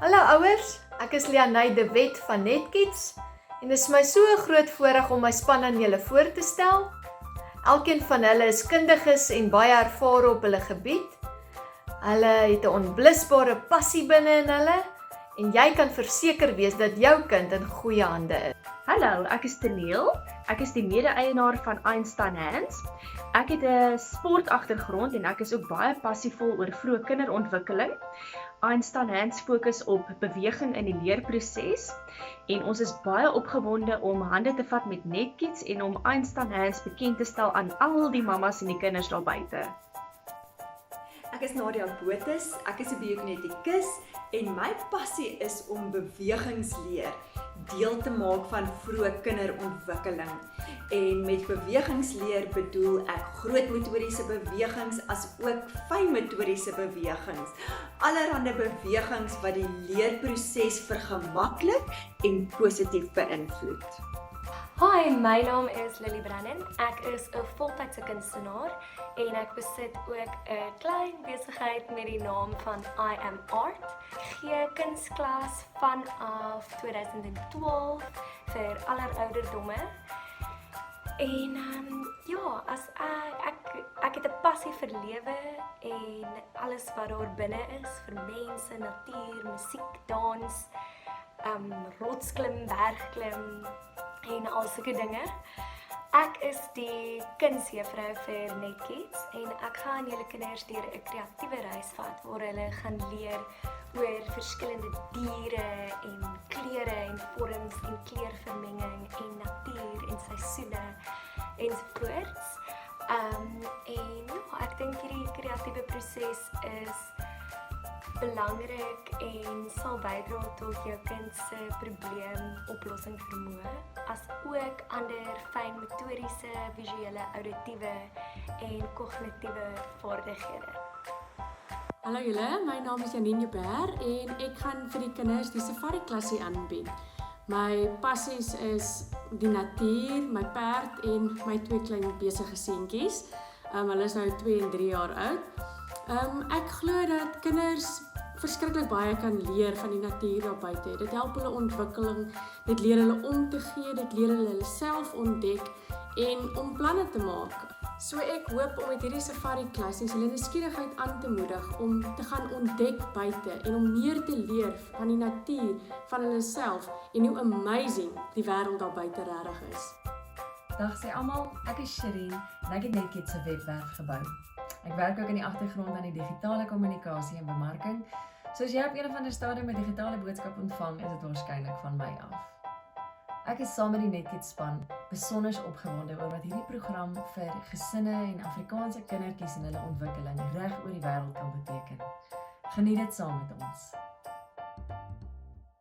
Hallo ouers, ek is Lianay de Wet van Netkids en dit is my so 'n groot voorreg om my span aan julle voor te stel. Elkeen van hulle is kundiges en baie ervare op hulle gebied. Hulle het 'n onblusbare passie binne in hulle en jy kan verseker wees dat jou kind in goeie hande is. Hallo, ek is Tenneel. Ek is die mede-eienaar van Einstein Hands. Ek het 'n sportagtergrond en ek is ook baie passievol oor vroeë kinderontwikkeling. Einstein Hands fokus op beweging in die leerproses en ons is baie opgewonde om hande te vat met Netkids en om Einstein Hands bekend te stel aan al die mammas en die kinders daar buite. Ek is Nadia Botes, ek is 'n biokineticus en my passie is om bewegingsleer deel te maak van vroeë kinderontwikkeling. En met bewegingsleer bedoel ek groot motoriese bewegings as ook fyn motoriese bewegings. Allerhande bewegings wat die leerproses vergemaklik en positief beïnvloed. Hi, my naam is Lily Brannan. Ek is 'n voltydse kunstenaar en ek besit ook 'n klein besigheid met die naam van I Am Art. Ek gee kunsklas vanaf 2012 vir aller ouderdomme. En ja, as ek het 'n passie vir lewe en alles wat daar binne is vir mense, natuur, musiek, dans, rotsklim, bergklim en al sulke dinge. Ek is die kunsjuffrou vir Netkids en ek gaan julle kinders deur 'n kreatiewe reis vat waar hulle gaan leer oor verskillende diere en kleure en vorms en kleurvermenging en natuur en seisoene ensovoorts. En ja, ek dink hierdie kreatiewe proses is belangrik en sal bydra tot jou kind se probleemoplossing vermoë, as ook ander fyn motoriese, visuele, auditiewe en kognitiewe vaardighede. Hallo julle, my naam is Janine Joubert en ek gaan vir die kinders die safari klasie aanbied. My passies is die natuur, my perd en my 2 klein besige seentjies. Hulle is nou 2 en 3 jaar oud. Ek glo dat kinders verskriklik baie kan leer van die natuur daar buite. Dit help hulle ontwikkeling, dit leer hulle om te gee, dit leer hulle self ontdek en om planne te maak. So ek hoop om met hierdie safari klassies hulle nuuskierigheid aan te moedig om te gaan ontdek buite en om meer te leer van die natuur, van hulle self en hoe amazing die wêreld daar buite regtig is. Dag sê almal, ek is Shireen en ek het Netkids se webwerf gebou. Ek werk ook in die agtergrond aan die digitale kommunikasie en bemarking. So as jy op een of ander stadium 'n digitale boodskap ontvang, is dit waarskynlik van my af. Ek is saam met die Netkids span besonder opgewonde oor wat hierdie program vir gesinne en Afrikaanse kindertjies en hulle ontwikkeling reg oor die wêreld kan beteken. Geniet dit saam met ons.